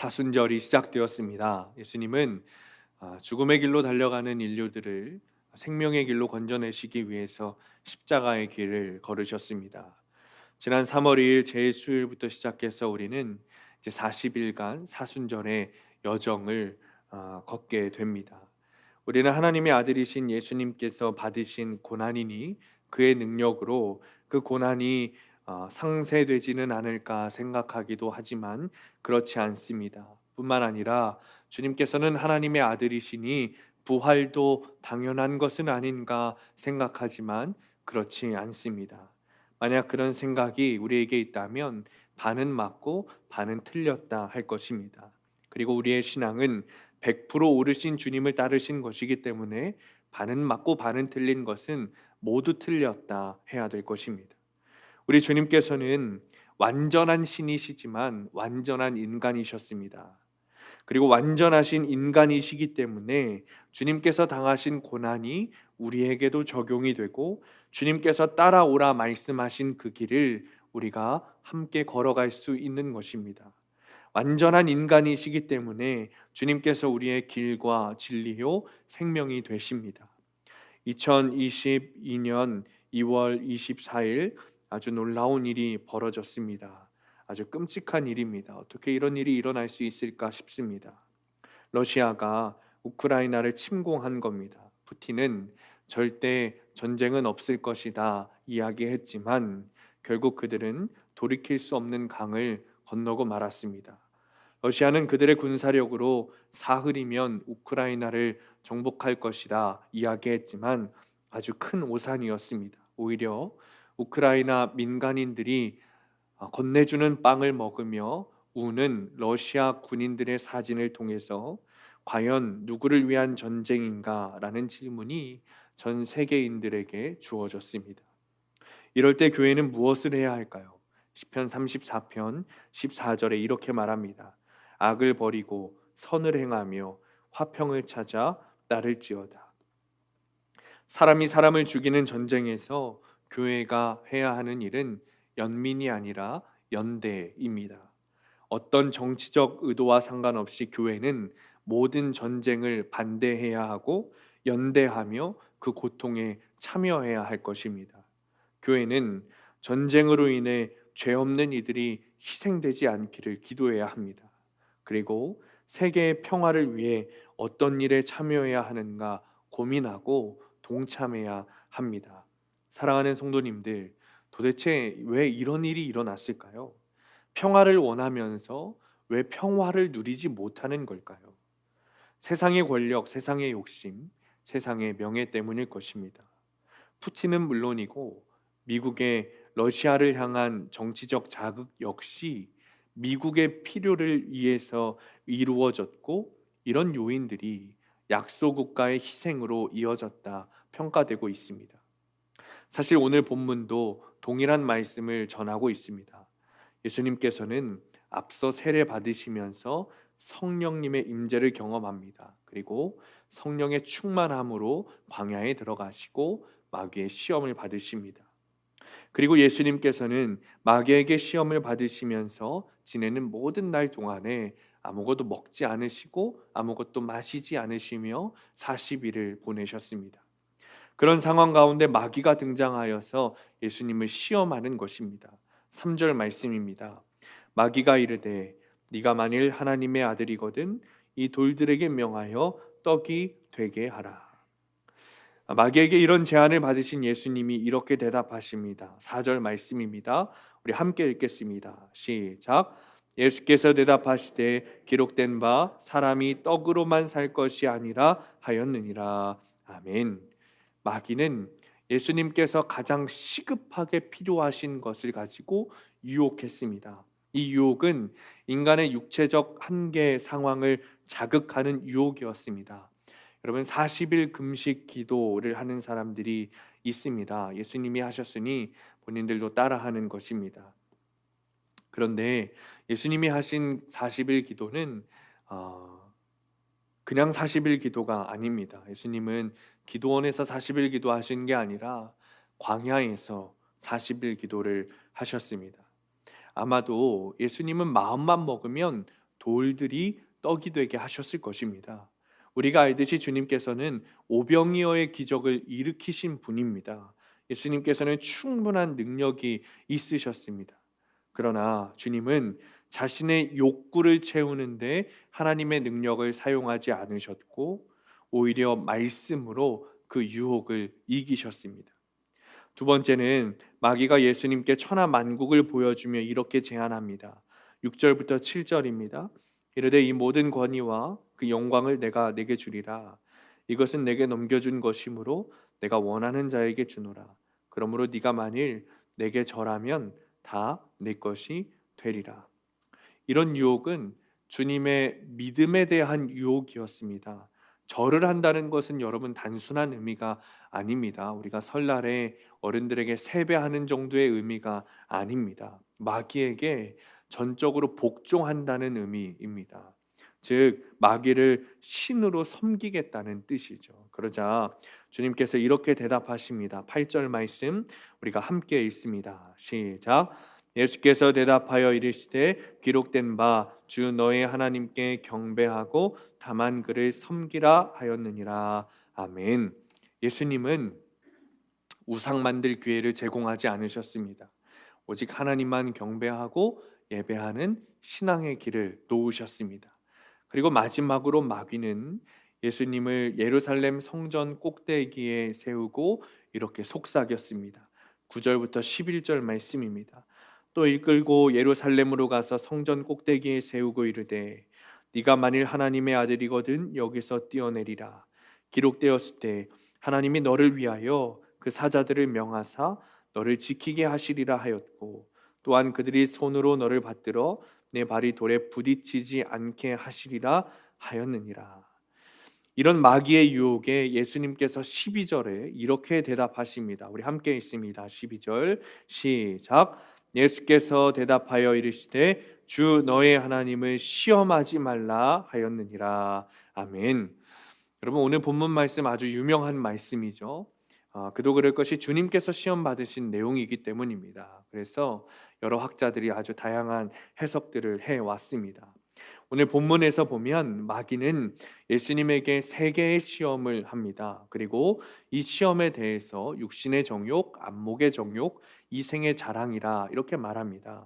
사순절이 시작되었습니다. 예수님은 죽음의 길로 달려가는 인류들을 생명의 길로 건져내시기 위해서 십자가의 길을 걸으셨습니다. 지난 3월 2일 제수일부터 시작해서 우리는 이제 40일간 사순절의 여정을 걷게 됩니다. 우리는 하나님의 아들이신 예수님께서 받으신 고난이니 그의 능력으로 그 고난이 상쇄되지는 않을까 생각하기도 하지만 그렇지 않습니다. 뿐만 아니라 주님께서는 하나님의 아들이시니 부활도 당연한 것은 아닌가 생각하지만 그렇지 않습니다. 만약 그런 생각이 우리에게 있다면 반은 맞고 반은 틀렸다 할 것입니다. 그리고 우리의 신앙은 100% 오르신 주님을 따르신 것이기 때문에 반은 맞고 반은 틀린 것은 모두 틀렸다 해야 될 것입니다. 우리 주님께서는 완전한 신이시지만 완전한 인간이셨습니다. 그리고 완전하신 인간이시기 때문에 주님께서 당하신 고난이 우리에게도 적용이 되고 주님께서 따라오라 말씀하신 그 길을 우리가 함께 걸어갈 수 있는 것입니다. 완전한 인간이시기 때문에 주님께서 우리의 길과 진리요 생명이 되십니다. 2022년 2월 24일 아주 놀라운 일이 벌어졌습니다. 아주 끔찍한 일입니다. 어떻게 이런 일이 일어날 수 있을까 싶습니다. 러시아가 우크라이나를 침공한 겁니다. 푸틴은 절대 전쟁은 없을 것이다 이야기했지만 결국 그들은 돌이킬 수 없는 강을 건너고 말았습니다. 러시아는 그들의 군사력으로 사흘이면 우크라이나를 정복할 것이다 이야기했지만 아주 큰 오산이었습니다. 오히려 우크라이나 민간인들이 건네주는 빵을 먹으며 우는 러시아 군인들의 사진을 통해서 과연 누구를 위한 전쟁인가라는 질문이 전 세계인들에게 주어졌습니다. 이럴 때 교회는 무엇을 해야 할까요? 시편 34편 14절에 이렇게 말합니다. 악을 버리고 선을 행하며 화평을 찾아 따를지어다. 사람이 사람을 죽이는 전쟁에서 교회가 해야 하는 일은 연민이 아니라 연대입니다. 어떤 정치적 의도와 상관없이 교회는 모든 전쟁을 반대해야 하고 연대하며 그 고통에 참여해야 할 것입니다. 교회는 전쟁으로 인해 죄 없는 이들이 희생되지 않기를 기도해야 합니다. 그리고 세계의 평화를 위해 어떤 일에 참여해야 하는가 고민하고 동참해야 합니다. 사랑하는 성도님들, 도대체 왜 이런 일이 일어났을까요? 평화를 원하면서 왜 평화를 누리지 못하는 걸까요? 세상의 권력, 세상의 욕심, 세상의 명예 때문일 것입니다. 푸틴은 물론이고 미국의 러시아를 향한 정치적 자극 역시 미국의 필요를 위해서 이루어졌고 이런 요인들이 약소국가의 희생으로 이어졌다 평가되고 있습니다. 사실 오늘 본문도 동일한 말씀을 전하고 있습니다. 예수님께서는 앞서 세례 받으시면서 성령님의 임재를 경험합니다. 그리고 성령의 충만함으로 광야에 들어가시고 마귀의 시험을 받으십니다. 그리고 예수님께서는 마귀에게 시험을 받으시면서 지내는 모든 날 동안에 아무것도 먹지 않으시고 아무것도 마시지 않으시며 40일을 보내셨습니다. 그런 상황 가운데 마귀가 등장하여서 예수님을 시험하는 것입니다. 3절 말씀입니다. 마귀가 이르되 네가 만일 하나님의 아들이거든 이 돌들에게 명하여 떡이 되게 하라. 마귀에게 이런 제안을 받으신 예수님이 이렇게 대답하십니다. 4절 말씀입니다. 우리 함께 읽겠습니다. 시작. 예수께서 대답하시되 기록된 바 사람이 떡으로만 살 것이 아니라 하였느니라. 아멘. 마귀는 예수님께서 가장 시급하게 필요하신 것을 가지고 유혹했습니다. 이 유혹은 인간의 육체적 한계 상황을 자극하는 유혹이었습니다. 여러분 40일 금식 기도를 하는 사람들이 있습니다. 예수님이 하셨으니 본인들도 따라하는 것입니다. 그런데 예수님이 하신 40일 기도는 그냥 40일 기도가 아닙니다. 예수님은 기도원에서 40일 기도하신 게 아니라 광야에서 40일 기도를 하셨습니다. 아마도 예수님은 마음만 먹으면 돌들이 떡이 되게 하셨을 것입니다. 우리가 알듯이 주님께서는 오병이어의 기적을 일으키신 분입니다. 예수님께서는 충분한 능력이 있으셨습니다. 그러나 주님은 자신의 욕구를 채우는데 하나님의 능력을 사용하지 않으셨고 오히려 말씀으로 그 유혹을 이기셨습니다. 두 번째는 마귀가 예수님께 천하 만국을 보여주며 이렇게 제안합니다. 6절부터 7절입니다. 이르되 이 모든 권위와 그 영광을 내가 내게 주리라. 이것은 내게 넘겨준 것이므로 내가 원하는 자에게 주노라. 그러므로 네가 만일 내게 절하면 다 내 것이 되리라. 이런 유혹은 주님의 믿음에 대한 유혹이었습니다. 절을 한다는 것은 여러분 단순한 의미가 아닙니다. 우리가 설날에 어른들에게 세배하는 정도의 의미가 아닙니다. 마귀에게 전적으로 복종한다는 의미입니다. 즉 마귀를 신으로 섬기겠다는 뜻이죠. 그러자 주님께서 이렇게 대답하십니다. 8절 말씀 우리가 함께 읽습니다. 시작. 예수께서 대답하여 이르시되 기록된 바 주 너의 하나님께 경배하고 다만 그를 섬기라 하였느니라. 아멘. 예수님은 우상 만들 기회를 제공하지 않으셨습니다. 오직 하나님만 경배하고 예배하는 신앙의 길을 놓으셨습니다. 그리고 마지막으로 마귀는 예수님을 예루살렘 성전 꼭대기에 세우고 이렇게 속삭였습니다. 9절부터 11절 말씀입니다. 또 이끌고 예루살렘으로 가서 성전 꼭대기에 세우고 이르되 네가 만일 하나님의 아들이거든 여기서 뛰어내리라. 기록되었을 때 하나님이 너를 위하여 그 사자들을 명하사 너를 지키게 하시리라 하였고 또한 그들이 손으로 너를 받들어 내 발이 돌에 부딪히지 않게 하시리라 하였느니라. 이런 마귀의 유혹에 예수님께서 12절에 이렇게 대답하십니다. 우리 함께 읽습니다. 12절 시작. 예수께서 대답하여 이르시되 주 너의 하나님을 시험하지 말라 하였느니라. 아멘. 여러분 오늘 본문 말씀 아주 유명한 말씀이죠. 그도 그럴 것이 주님께서 시험 받으신 내용이기 때문입니다. 그래서 여러 학자들이 아주 다양한 해석들을 해왔습니다. 오늘 본문에서 보면 마귀는 예수님에게 세 개의 시험을 합니다. 그리고 이 시험에 대해서 육신의 정욕, 안목의 정욕, 이생의 자랑이라 이렇게 말합니다.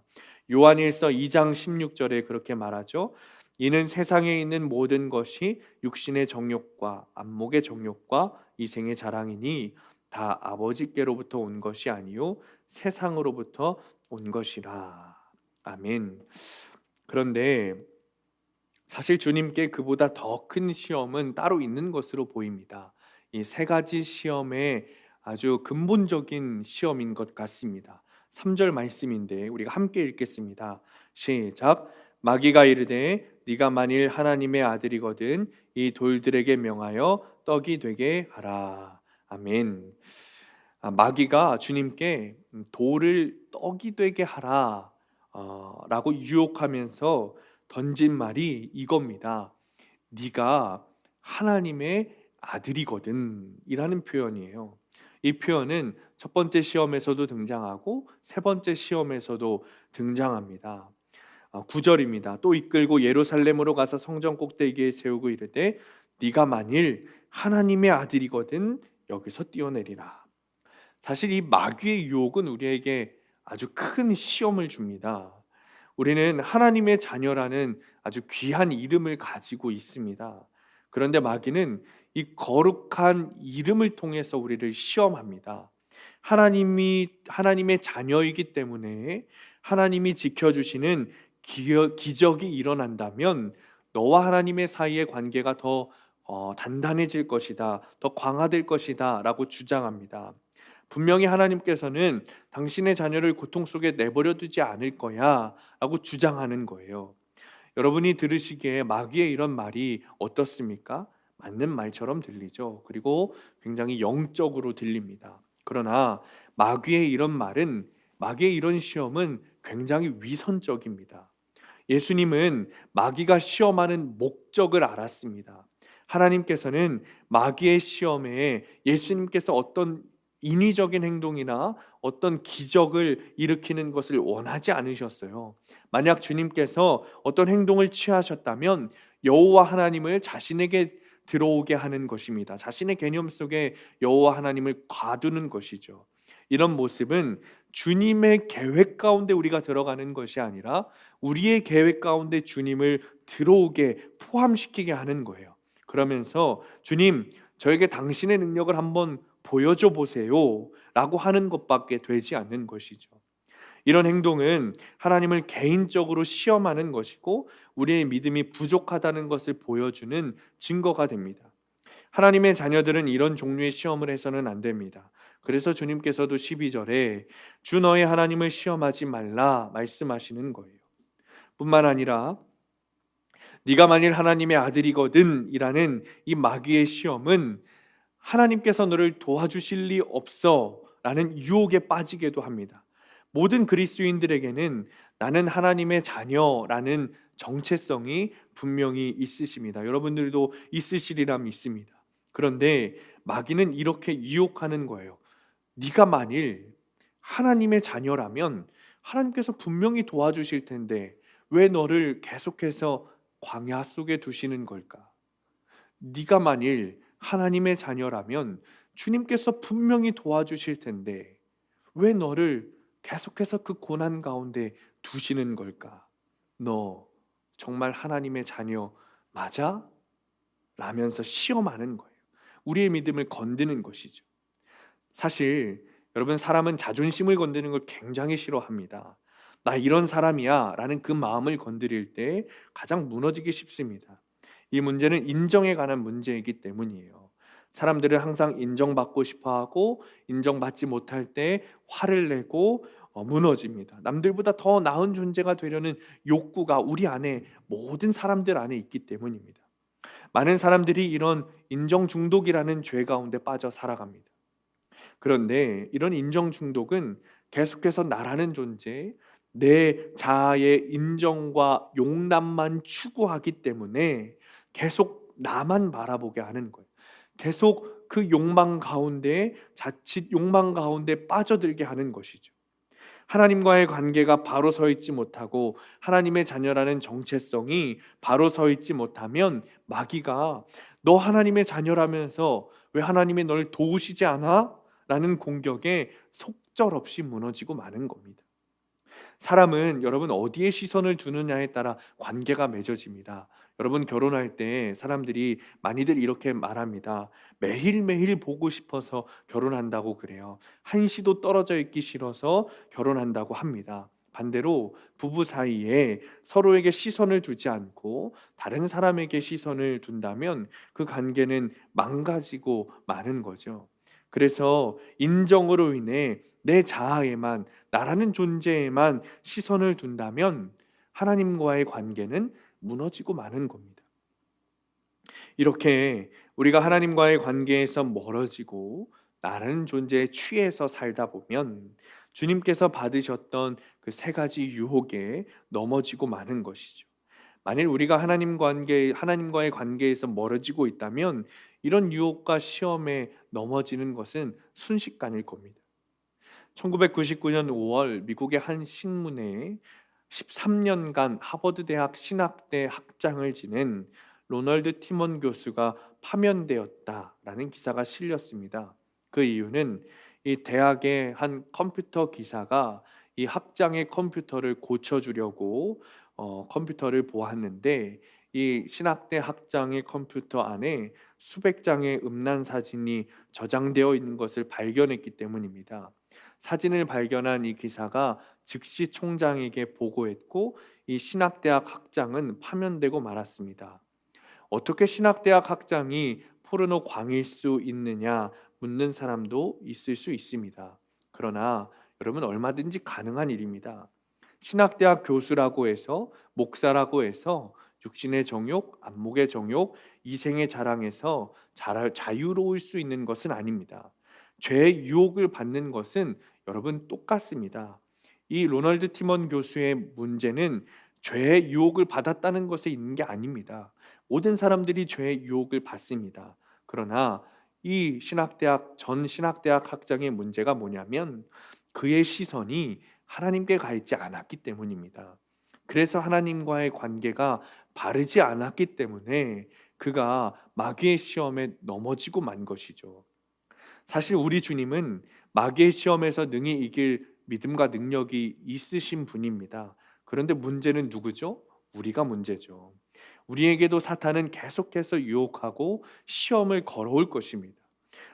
요한일서 2장 16절에 그렇게 말하죠. 이는 세상에 있는 모든 것이 육신의 정욕과 안목의 정욕과 이생의 자랑이니 다 아버지께로부터 온 것이 아니요 세상으로부터 온 것이라. 아멘. 그런데 사실 주님께 그보다 더 큰 시험은 따로 있는 것으로 보입니다. 이 세 가지 시험의 아주 근본적인 시험인 것 같습니다. 3절 말씀인데 우리가 함께 읽겠습니다. 시작. 마귀가 이르되 네가 만일 하나님의 아들이거든 이 돌들에게 명하여 떡이 되게 하라. 아멘. 마귀가 주님께 돌을 떡이 되게 하라 라고 유혹하면서 던진 말이 이겁니다. 네가 하나님의 아들이거든 이라는 표현이에요. 이 표현은 첫 번째 시험에서도 등장하고 세 번째 시험에서도 등장합니다. 9절입니다. 또 이끌고 예루살렘으로 가서 성전 꼭대기에 세우고 이르되 네가 만일 하나님의 아들이거든 여기서 뛰어내리라. 사실 이 마귀의 유혹은 우리에게 아주 큰 시험을 줍니다. 우리는 하나님의 자녀라는 아주 귀한 이름을 가지고 있습니다. 그런데 마귀는 이 거룩한 이름을 통해서 우리를 시험합니다. 하나님의 자녀이기 때문에 하나님이 지켜주시는 기적이 일어난다면 너와 하나님의 사이의 관계가 더 단단해질 것이다, 더 강화될 것이다 라고 주장합니다. 분명히 하나님께서는 당신의 자녀를 고통 속에 내버려 두지 않을 거야 라고 주장하는 거예요. 여러분이 들으시기에 마귀의 이런 말이 어떻습니까? 맞는 말처럼 들리죠. 그리고 굉장히 영적으로 들립니다. 그러나 마귀의 이런 시험은 굉장히 위선적입니다. 예수님은 마귀가 시험하는 목적을 알았습니다. 하나님께서는 마귀의 시험에 예수님께서 어떤 인위적인 행동이나 어떤 기적을 일으키는 것을 원하지 않으셨어요. 만약 주님께서 어떤 행동을 취하셨다면 여호와 하나님을 자신에게 들어오게 하는 것입니다. 자신의 개념 속에 여호와 하나님을 가두는 것이죠. 이런 모습은 주님의 계획 가운데 우리가 들어가는 것이 아니라 우리의 계획 가운데 주님을 들어오게 포함시키게 하는 거예요. 그러면서 주님, 저에게 당신의 능력을 한번 보여줘 보세요 라고 하는 것밖에 되지 않는 것이죠. 이런 행동은 하나님을 개인적으로 시험하는 것이고 우리의 믿음이 부족하다는 것을 보여주는 증거가 됩니다. 하나님의 자녀들은 이런 종류의 시험을 해서는 안 됩니다. 그래서 주님께서도 12절에 주 너의 하나님을 시험하지 말라 말씀하시는 거예요. 뿐만 아니라 네가 만일 하나님의 아들이거든 이라는 이 마귀의 시험은 하나님께서 너를 도와주실 리 없어 라는 유혹에 빠지게도 합니다. 모든 그리스도인들에게는 나는 하나님의 자녀라는 정체성이 분명히 있으십니다. 여러분들도 있으시리라 믿습니다. 그런데 마귀는 이렇게 유혹하는 거예요. 네가 만일 하나님의 자녀라면 하나님께서 분명히 도와주실 텐데 왜 너를 계속해서 광야 속에 두시는 걸까? 네가 만일 하나님의 자녀라면 주님께서 분명히 도와주실 텐데 왜 너를 계속해서 그 고난 가운데 두시는 걸까? 너 정말 하나님의 자녀 맞아? 라면서 시험하는 거예요. 우리의 믿음을 건드는 것이죠. 사실 여러분, 사람은 자존심을 건드는 걸 굉장히 싫어합니다. 나 이런 사람이야 라는 그 마음을 건드릴 때 가장 무너지기 쉽습니다. 이 문제는 인정에 관한 문제이기 때문이에요. 사람들은 항상 인정받고 싶어하고 인정받지 못할 때 화를 내고 무너집니다. 남들보다 더 나은 존재가 되려는 욕구가 우리 안에, 모든 사람들 안에 있기 때문입니다. 많은 사람들이 이런 인정 중독이라는 죄 가운데 빠져 살아갑니다. 그런데 이런 인정 중독은 계속해서 나라는 존재, 내 자아의 인정과 용납만 추구하기 때문에 계속 나만 바라보게 하는 거예요. 계속 그 욕망 가운데, 자칫 욕망 가운데 빠져들게 하는 것이죠. 하나님과의 관계가 바로 서 있지 못하고 하나님의 자녀라는 정체성이 바로 서 있지 못하면 마귀가 너 하나님의 자녀라면서 왜 하나님이 널 도우시지 않아? 라는 공격에 속절없이 무너지고 마는 겁니다. 사람은 여러분 어디에 시선을 두느냐에 따라 관계가 맺어집니다. 여러분 결혼할 때 사람들이 많이들 이렇게 말합니다. 매일매일 보고 싶어서 결혼한다고 그래요. 한시도 떨어져 있기 싫어서 결혼한다고 합니다. 반대로 부부 사이에 서로에게 시선을 두지 않고 다른 사람에게 시선을 둔다면 그 관계는 망가지고 마는 거죠. 그래서 인정으로 인해 내 자아에만, 나라는 존재에만 시선을 둔다면 하나님과의 관계는 무너지고 마는 겁니다. 이렇게 우리가 하나님과의 관계에서 멀어지고 나라는 존재에 취해서 살다 보면 주님께서 받으셨던 그 세 가지 유혹에 넘어지고 마는 것이죠. 만일 우리가 하나님과의 관계에서 멀어지고 있다면 이런 유혹과 시험에 넘어지는 것은 순식간일 겁니다. 1999년 5월 미국의 한 신문에 13년간 하버드 대학 신학대 학장을 지낸 로널드 티먼 교수가 파면되었다라는 기사가 실렸습니다. 그 이유는 이 대학의 한 컴퓨터 기사가 이 학장의 컴퓨터를 고쳐주려고 컴퓨터를 보았는데 이 신학대 학장의 컴퓨터 안에 수백 장의 음란 사진이 저장되어 있는 것을 발견했기 때문입니다. 사진을 발견한 이 기사가 즉시 총장에게 보고했고 이 신학대학 학장은 파면되고 말았습니다. 어떻게 신학대학 학장이 포르노 광일 수 있느냐 묻는 사람도 있을 수 있습니다. 그러나 여러분 얼마든지 가능한 일입니다. 신학대학 교수라고 해서, 목사라고 해서 육신의 정욕, 안목의 정욕, 이생의 자랑에서 자유로울 수 있는 것은 아닙니다. 죄의 유혹을 받는 것은 여러분 똑같습니다. 이 로널드 티먼 교수의 문제는 죄의 유혹을 받았다는 것에 있는 게 아닙니다. 모든 사람들이 죄의 유혹을 받습니다. 그러나 이 전 신학대학 학장의 문제가 뭐냐면 그의 시선이 하나님께 가 있지 않았기 때문입니다. 그래서 하나님과의 관계가 바르지 않았기 때문에 그가 마귀의 시험에 넘어지고 만 것이죠. 사실 우리 주님은 마귀의 시험에서 능히 이길 믿음과 능력이 있으신 분입니다. 그런데 문제는 누구죠? 우리가 문제죠. 우리에게도 사탄은 계속해서 유혹하고 시험을 걸어올 것입니다.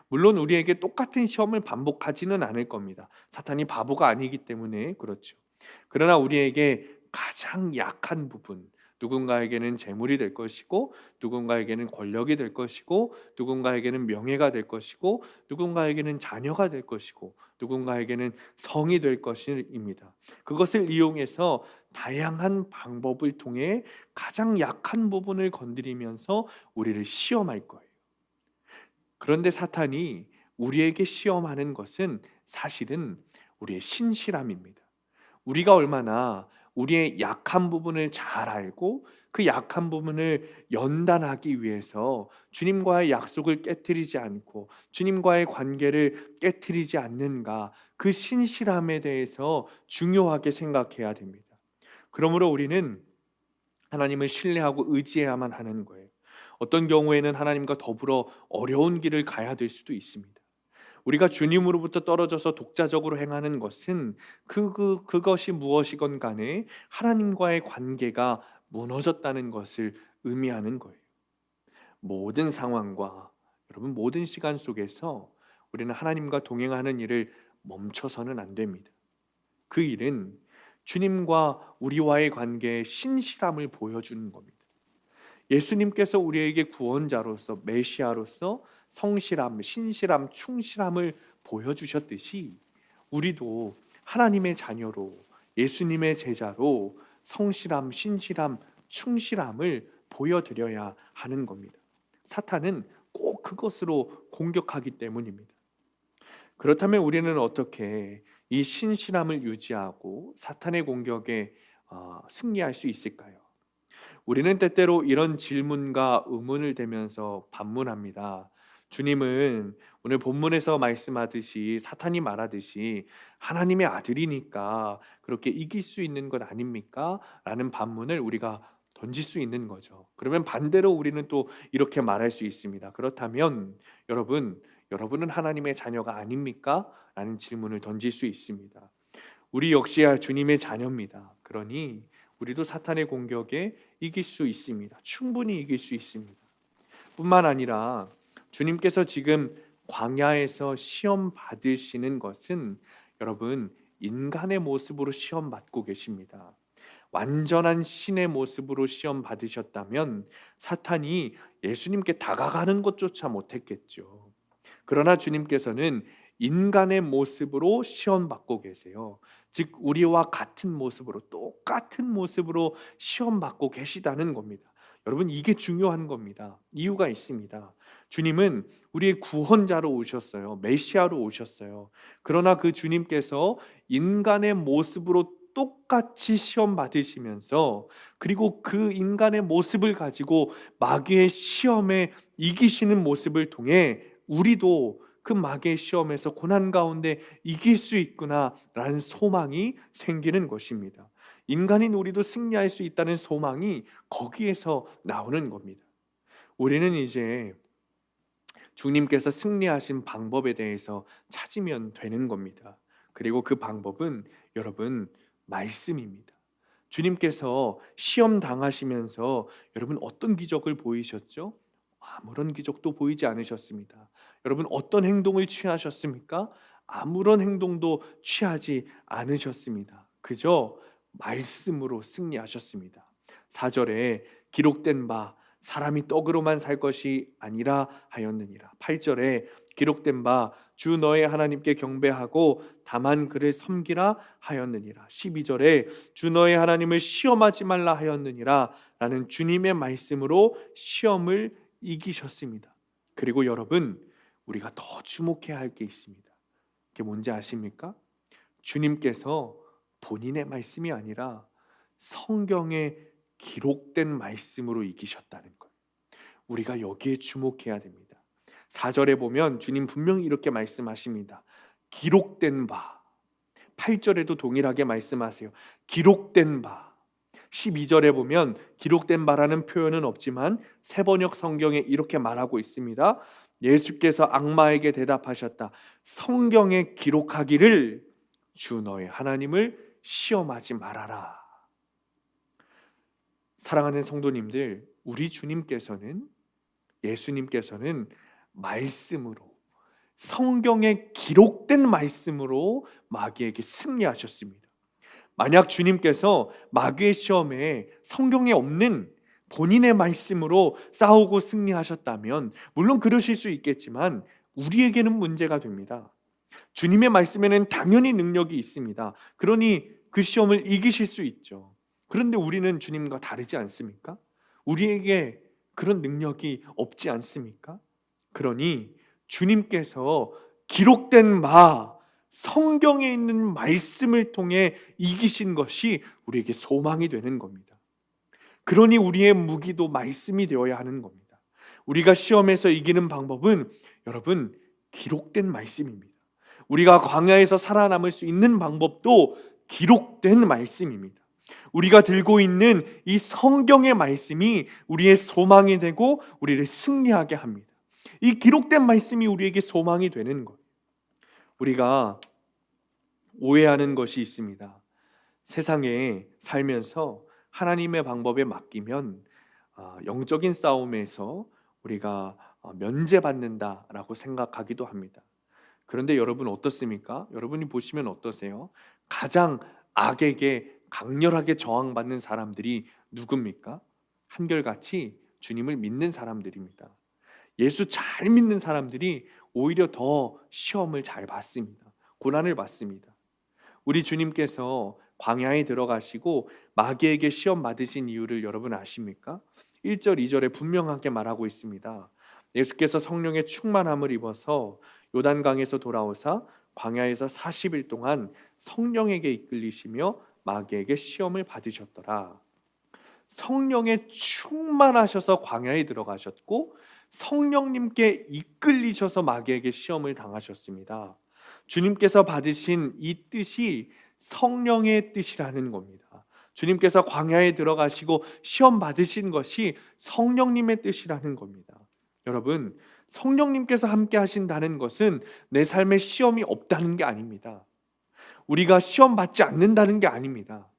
물론 우리에게 똑같은 시험을 반복하지는 않을 겁니다. 사탄이 바보가 아니기 때문에 그렇죠. 그러나 우리에게 가장 약한 부분, 누군가에게는 재물이 될 것이고, 누군가에게는 권력이 될 것이고, 누군가에게는 명예가 될 것이고, 누군가에게는 자녀가 될 것이고, 누군가에게는 성이 될 것입니다. 그것을 이용해서 다양한 방법을 통해 가장 약한 부분을 건드리면서 우리를 시험할 거예요. 그런데 사탄이 우리에게 시험하는 것은 사실은 우리의 신실함입니다. 우리가 얼마나 우리의 약한 부분을 잘 알고 그 약한 부분을 연단하기 위해서 주님과의 약속을 깨뜨리지 않고 주님과의 관계를 깨뜨리지 않는가, 그 신실함에 대해서 중요하게 생각해야 됩니다. 그러므로 우리는 하나님을 신뢰하고 의지해야만 하는 거예요. 어떤 경우에는 하나님과 더불어 어려운 길을 가야 될 수도 있습니다. 우리가 주님으로부터 떨어져서 독자적으로 행하는 것은 그것이 무엇이건 간에 하나님과의 관계가 무너졌다는 것을 의미하는 거예요. 모든 상황과 여러분 모든 시간 속에서 우리는 하나님과 동행하는 일을 멈춰서는 안 됩니다. 그 일은 주님과 우리와의 관계의 신실함을 보여주는 겁니다. 예수님께서 우리에게 구원자로서 메시아로서 성실함, 신실함, 충실함을 보여주셨듯이 우리도 하나님의 자녀로 예수님의 제자로 성실함, 신실함, 충실함을 보여드려야 하는 겁니다. 사탄은 꼭 그것으로 공격하기 때문입니다. 그렇다면 우리는 어떻게 이 신실함을 유지하고 사탄의 공격에 승리할 수 있을까요? 우리는 때때로 이런 질문과 의문을 대면서 반문합니다. 주님은 오늘 본문에서 말씀하듯이 사탄이 말하듯이 하나님의 아들이니까 그렇게 이길 수 있는 것 아닙니까? 라는 반문을 우리가 던질 수 있는 거죠. 그러면 반대로 우리는 또 이렇게 말할 수 있습니다. 그렇다면 여러분은 하나님의 자녀가 아닙니까? 라는 질문을 던질 수 있습니다. 우리 역시야 주님의 자녀입니다. 그러니 우리도 사탄의 공격에 이길 수 있습니다. 충분히 이길 수 있습니다. 뿐만 아니라 주님께서 지금 광야에서 시험 받으시는 것은 여러분 인간의 모습으로 시험 받고 계십니다. 완전한 신의 모습으로 시험 받으셨다면 사탄이 예수님께 다가가는 것조차 못했겠죠. 그러나 주님께서는 인간의 모습으로 시험 받고 계세요. 즉 우리와 같은 모습으로, 똑같은 모습으로 시험 받고 계시다는 겁니다. 여러분 이게 중요한 겁니다. 이유가 있습니다. 주님은 우리의 구원자로 오셨어요. 메시아로 오셨어요. 그러나 그 주님께서 인간의 모습으로 똑같이 시험 받으시면서 그리고 그 인간의 모습을 가지고 마귀의 시험에 이기시는 모습을 통해 우리도 그 마귀의 시험에서 고난 가운데 이길 수 있구나라는 소망이 생기는 것입니다. 인간인 우리도 승리할 수 있다는 소망이 거기에서 나오는 겁니다. 우리는 이제 주님께서 승리하신 방법에 대해서 찾으면 되는 겁니다. 그리고 그 방법은 여러분 말씀입니다. 주님께서 시험 당하시면서 여러분 어떤 기적을 보이셨죠? 아무런 기적도 보이지 않으셨습니다. 여러분 어떤 행동을 취하셨습니까? 아무런 행동도 취하지 않으셨습니다. 그저 말씀으로 승리하셨습니다. 4절에 기록된 바 사람이 떡으로만 살 것이 아니라 하였느니라. 8절에 기록된 바 주 너의 하나님께 경배하고 다만 그를 섬기라 하였느니라. 12절에 주 너의 하나님을 시험하지 말라 하였느니라 라는 주님의 말씀으로 시험을 이기셨습니다. 그리고 여러분 우리가 더 주목해야 할 게 있습니다. 그게 뭔지 아십니까? 주님께서 본인의 말씀이 아니라 성경에 기록된 말씀으로 이기셨다는 것. 우리가 여기에 주목해야 됩니다. 4절에 보면 주님 분명히 이렇게 말씀하십니다. 기록된 바. 8절에도 동일하게 말씀하세요. 기록된 바. 12절에 보면 기록된 바라는 표현은 없지만 세번역 성경에 이렇게 말하고 있습니다. 예수께서 악마에게 대답하셨다. 성경에 기록하기를 주 너의 하나님을 시험하지 말아라. 사랑하는 성도님들, 우리 주님께서는, 예수님께서는 말씀으로, 성경에 기록된 말씀으로 마귀에게 승리하셨습니다. 만약 주님께서 마귀의 시험에 성경에 없는 본인의 말씀으로 싸우고 승리하셨다면 물론 그러실 수 있겠지만 우리에게는 문제가 됩니다. 주님의 말씀에는 당연히 능력이 있습니다. 그러니 그 시험을 이기실 수 있죠. 그런데 우리는 주님과 다르지 않습니까? 우리에게 그런 능력이 없지 않습니까? 그러니 주님께서 기록된 바, 성경에 있는 말씀을 통해 이기신 것이 우리에게 소망이 되는 겁니다. 그러니 우리의 무기도 말씀이 되어야 하는 겁니다. 우리가 시험에서 이기는 방법은 여러분 기록된 말씀입니다. 우리가 광야에서 살아남을 수 있는 방법도 기록된 말씀입니다. 우리가 들고 있는 이 성경의 말씀이 우리의 소망이 되고 우리를 승리하게 합니다. 이 기록된 말씀이 우리에게 소망이 되는 것. 우리가 오해하는 것이 있습니다. 세상에 살면서 하나님의 방법에 맡기면 영적인 싸움에서 우리가 면제받는다라고 생각하기도 합니다. 그런데 여러분 어떻습니까? 여러분이 보시면 어떠세요? 가장 악에게 강렬하게 저항받는 사람들이 누굽니까? 한결같이 주님을 믿는 사람들입니다. 예수 잘 믿는 사람들이 오히려 더 시험을 잘 받습니다. 고난을 받습니다. 우리 주님께서 광야에 들어가시고 마귀에게 시험 받으신 이유를 여러분 아십니까? 1절, 2절에 분명하게 말하고 있습니다. 예수께서 성령의 충만함을 입어서 요단강에서 돌아오사 광야에서 40일 동안 성령에게 이끌리시며 마귀에게 시험을 받으셨더라. 성령에 충만하셔서 광야에 들어가셨고 성령님께 이끌리셔서 마귀에게 시험을 당하셨습니다. 주님께서 받으신 이 뜻이 성령의 뜻이라는 겁니다. 주님께서 광야에 들어가시고 시험 받으신 것이 성령님의 뜻이라는 겁니다. 여러분, 성령님께서 함께 하신다는 것은 내 삶에 시험이 없다는 게 아닙니다. 우리가 시험 받지 않는다는 게 아닙니다.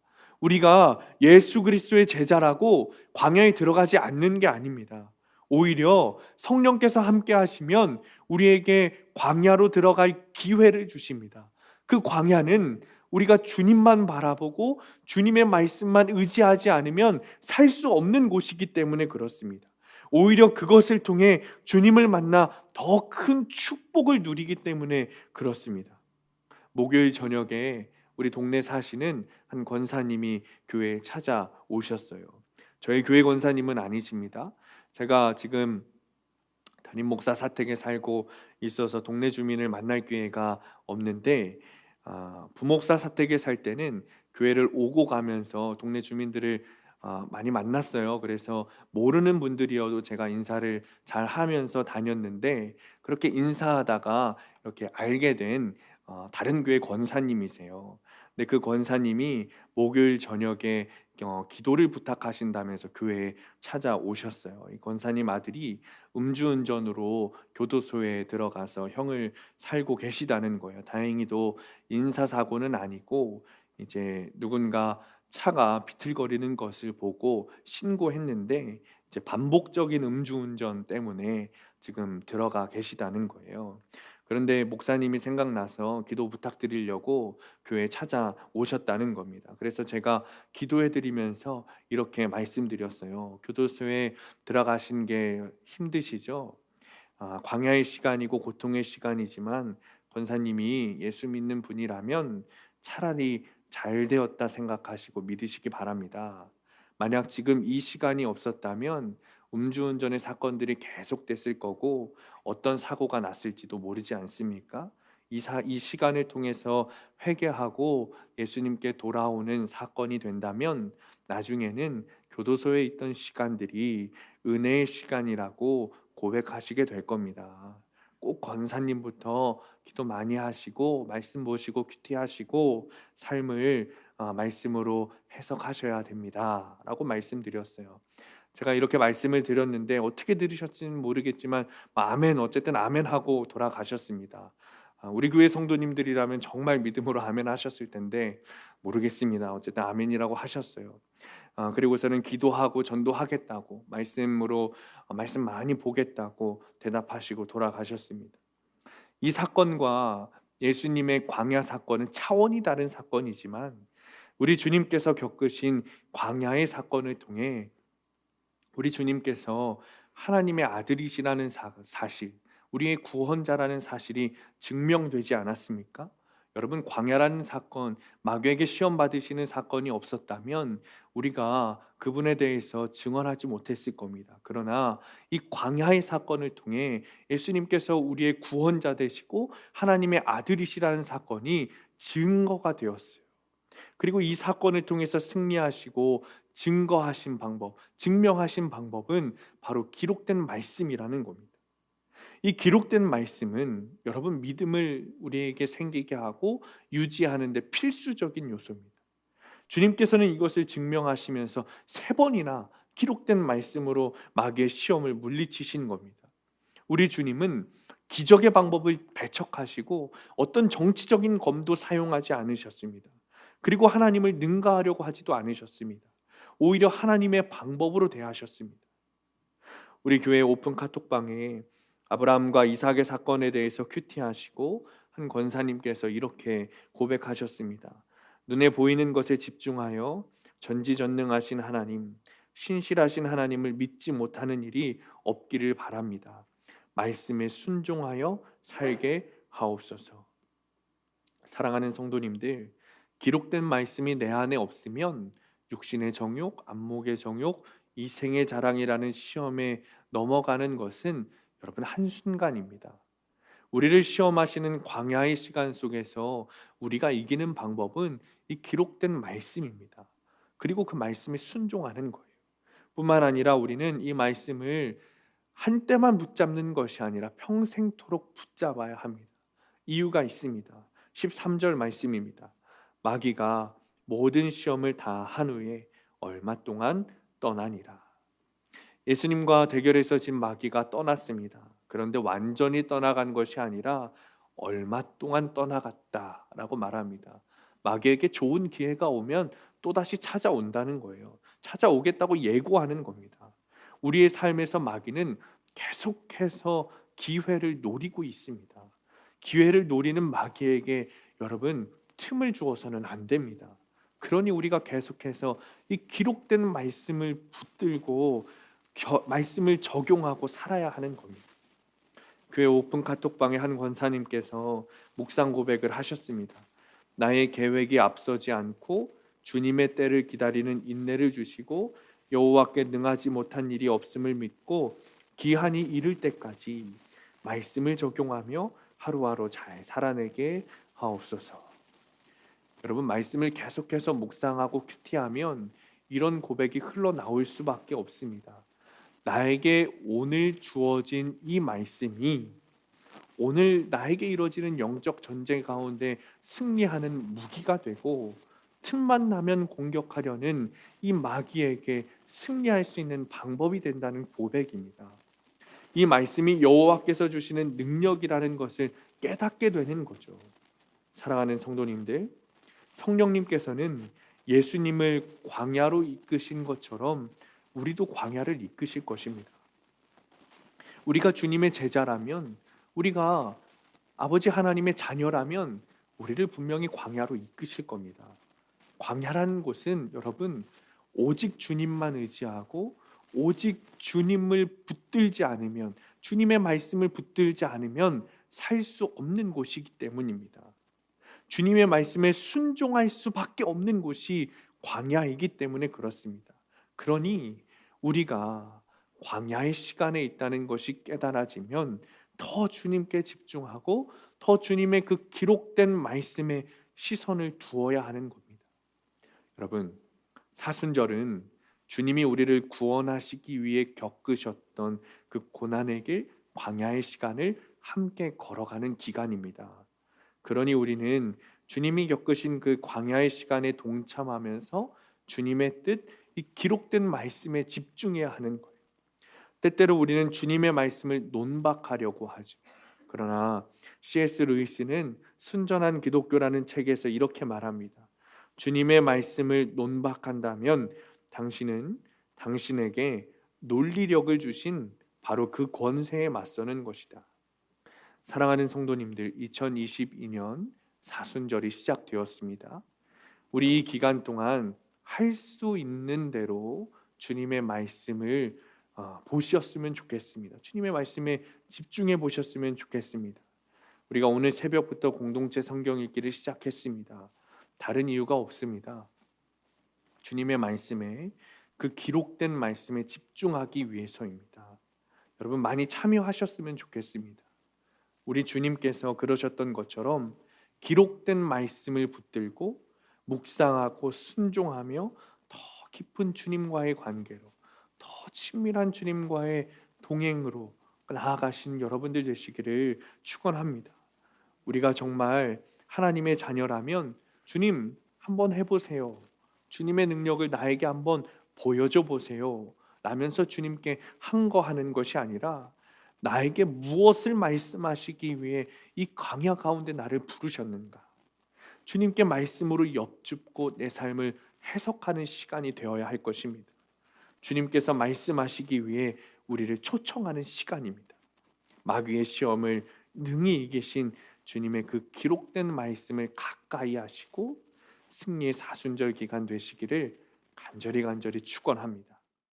우리가 예수 그리스도의 제자라고 광야에 들어가지 않는 게 아닙니다. 오히려 성령께서 함께 하시면 우리에게 광야로 들어갈 기회를 주십니다. 그 광야는 우리가 주님만 바라보고 주님의 말씀만 의지하지 않으면 살 수 없는 곳이기 때문에 그렇습니다. 오히려 그것을 통해 주님을 만나 더 큰 축복을 누리기 때문에 그렇습니다. 목요일 저녁에 우리 동네 사시는 한 권사님이 교회에 찾아오셨어요. 저희 교회 권사님은 아니십니다. 제가 지금 담임 목사 사택에 살고 있어서 동네 주민을 만날 기회가 없는데 부목사 사택에 살 때는 교회를 오고 가면서 동네 주민들을 많이 만났어요. 그래서 모르는 분들이어도 제가 인사를 잘 하면서 다녔는데 그렇게 인사하다가 이렇게 알게 된 다른 교회 권사님이세요. 근데 그 권사님이 목요일 저녁에 기도를 부탁하신다면서 교회에 찾아오셨어요. 이 권사님 아들이 음주운전으로 교도소에 들어가서 형을 살고 계시다는 거예요. 다행히도 인사사고는 아니고 이제 누군가 차가 비틀거리는 것을 보고 신고했는데 이제 반복적인 음주운전 때문에 지금 들어가 계시다는 거예요. 그런데 목사님이 생각나서 기도 부탁드리려고 교회에 찾아오셨다는 겁니다. 그래서 제가 기도해드리면서 이렇게 말씀드렸어요. 교도소에 들어가신 게 힘드시죠? 광야의 시간이고 고통의 시간이지만 권사님이 예수 믿는 분이라면 차라리 잘 되었다 생각하시고 믿으시기 바랍니다. 만약 지금 이 시간이 없었다면 음주운전의 사건들이 계속됐을 거고 어떤 사고가 났을지도 모르지 않습니까? 이 시간을 통해서 회개하고 예수님께 돌아오는 사건이 된다면 나중에는 교도소에 있던 시간들이 은혜의 시간이라고 고백하시게 될 겁니다. 꼭 권사님부터 기도 많이 하시고 말씀 보시고 큐티하시고 삶을 말씀으로 해석하셔야 됩니다라고 말씀드렸어요. 제가 이렇게 말씀을 드렸는데 어떻게 들으셨지는 모르겠지만 아멘, 어쨌든 아멘 하고 돌아가셨습니다. 우리 교회 성도님들이라면 정말 믿음으로 아멘 하셨을 텐데 모르겠습니다. 어쨌든 아멘이라고 하셨어요. 그리고서는 기도하고 전도하겠다고 말씀으로 말씀 많이 보겠다고 대답하시고 돌아가셨습니다. 이 사건과 예수님의 광야 사건은 차원이 다른 사건이지만 우리 주님께서 겪으신 광야의 사건을 통해 우리 주님께서 하나님의 아들이시라는 사실, 우리의 구원자라는 사실이 증명되지 않았습니까? 여러분, 광야라는 사건, 마귀에게 시험 받으시는 사건이 없었다면 우리가 그분에 대해서 증언하지 못했을 겁니다. 그러나 이 광야의 사건을 통해 예수님께서 우리의 구원자 되시고 하나님의 아들이시라는 사건이 증거가 되었어요. 그리고 이 사건을 통해서 승리하시고 증거하신 방법, 증명하신 방법은 바로 기록된 말씀이라는 겁니다. 이 기록된 말씀은 여러분 믿음을 우리에게 생기게 하고 유지하는 데 필수적인 요소입니다. 주님께서는 이것을 증명하시면서 3번이나 기록된 말씀으로 마귀의 시험을 물리치신 겁니다. 우리 주님은 기적의 방법을 배척하시고 어떤 정치적인 검도 사용하지 않으셨습니다. 그리고 하나님을 능가하려고 하지도 않으셨습니다. 오히려 하나님의 방법으로 대하셨습니다. 우리 교회 오픈 카톡방에 아브라함과 이삭의 사건에 대해서 큐티하시고 한 권사님께서 이렇게 고백하셨습니다. 눈에 보이는 것에 집중하여 전지전능하신 하나님, 신실하신 하나님을 믿지 못하는 일이 없기를 바랍니다. 말씀에 순종하여 살게 하옵소서. 사랑하는 성도님들, 기록된 말씀이 내 안에 없으면 육신의 정욕, 안목의 정욕, 이생의 자랑이라는 시험에 넘어가는 것은 여러분 한순간입니다. 우리를 시험하시는 광야의 시간 속에서 우리가 이기는 방법은 이 기록된 말씀입니다. 그리고 그 말씀에 순종하는 거예요. 뿐만 아니라 우리는 이 말씀을 한때만 붙잡는 것이 아니라 평생토록 붙잡아야 합니다. 이유가 있습니다. 13절 말씀입니다. 마귀가 모든 시험을 다 한 후에 얼마 동안 떠나니라. 예수님과 대결에서 진 마귀가 떠났습니다. 그런데 완전히 떠나간 것이 아니라 얼마 동안 떠나갔다라고 말합니다. 마귀에게 좋은 기회가 오면 또다시 찾아온다는 거예요. 찾아오겠다고 예고하는 겁니다. 우리의 삶에서 마귀는 계속해서 기회를 노리고 있습니다. 기회를 노리는 마귀에게 여러분 틈을 주어서는 안 됩니다. 그러니 우리가 계속해서 이 기록된 말씀을 붙들고 말씀을 적용하고 살아야 하는 겁니다. 교회 오픈 카톡방에 한 권사님께서 묵상 고백을 하셨습니다. 나의 계획이 앞서지 않고 주님의 때를 기다리는 인내를 주시고 여호와께 능하지 못한 일이 없음을 믿고 기한이 이를 때까지 말씀을 적용하며 하루하루 잘 살아내게 하옵소서. 여러분, 말씀을 계속해서 묵상하고 큐티하면 이런 고백이 흘러나올 수밖에 없습니다. 나에게 오늘 주어진 이 말씀이 오늘 나에게 이루어지는 영적 전쟁 가운데 승리하는 무기가 되고 틈만 나면 공격하려는 이 마귀에게 승리할 수 있는 방법이 된다는 고백입니다. 이 말씀이 여호와께서 주시는 능력이라는 것을 깨닫게 되는 거죠. 사랑하는 성도님들, 성령님께서는 예수님을 광야로 이끄신 것처럼 우리도 광야를 이끄실 것입니다. 우리가 주님의 제자라면, 우리가 아버지 하나님의 자녀라면 우리를 분명히 광야로 이끄실 겁니다. 광야라는 곳은 여러분 오직 주님만 의지하고 오직 주님을 붙들지 않으면, 주님의 말씀을 붙들지 않으면 살 수 없는 곳이기 때문입니다. 주님의 말씀에 순종할 수밖에 없는 곳이 광야이기 때문에 그렇습니다. 그러니 우리가 광야의 시간에 있다는 것이 깨달아지면 더 주님께 집중하고 더 주님의 그 기록된 말씀에 시선을 두어야 하는 겁니다. 여러분, 사순절은 주님이 우리를 구원하시기 위해 겪으셨던 그 고난의 길, 광야의 시간을 함께 걸어가는 기간입니다. 그러니 우리는 주님이 겪으신 그 광야의 시간에 동참하면서 주님의 뜻, 이 기록된 말씀에 집중해야 하는 거예요. 때때로 우리는 주님의 말씀을 논박하려고 하죠. 그러나 C.S. 루이스는 순전한 기독교라는 책에서 이렇게 말합니다. 주님의 말씀을 논박한다면 당신은 당신에게 논리력을 주신 바로 그 권세에 맞서는 것이다. 사랑하는 성도님들, 2022년 사순절이 시작되었습니다. 우리 이 기간 동안 할 수 있는 대로 주님의 말씀을 보셨으면 좋겠습니다. 주님의 말씀에 집중해 보셨으면 좋겠습니다. 우리가 오늘 새벽부터 공동체 성경 읽기를 시작했습니다. 다른 이유가 없습니다. 주님의 말씀에, 그 기록된 말씀에 집중하기 위해서입니다. 여러분 많이 참여하셨으면 좋겠습니다. 우리 주님께서 그러셨던 것처럼 기록된 말씀을 붙들고 묵상하고 순종하며 더 깊은 주님과의 관계로, 더 친밀한 주님과의 동행으로 나아가신 여러분들 되시기를 축원합니다. 우리가 정말 하나님의 자녀라면 주님 한번 해보세요, 주님의 능력을 나에게 한번 보여줘 보세요 라면서 주님께 항거하는 것이 아니라 나에게 무엇을 말씀하시기 위해 이 광야 가운데 나를 부르셨는가, 주님께 말씀으로 엿줍고 내 삶을 해석하는 시간이 되어야 할 것입니다. 주님께서 말씀하시기 위해 우리를 초청하는 시간입니다. 마귀의 시험을 능히 이기신 주님의 그 기록된 말씀을 가까이 하시고 승리의 사순절 기간 되시기를 간절히 축원합니다.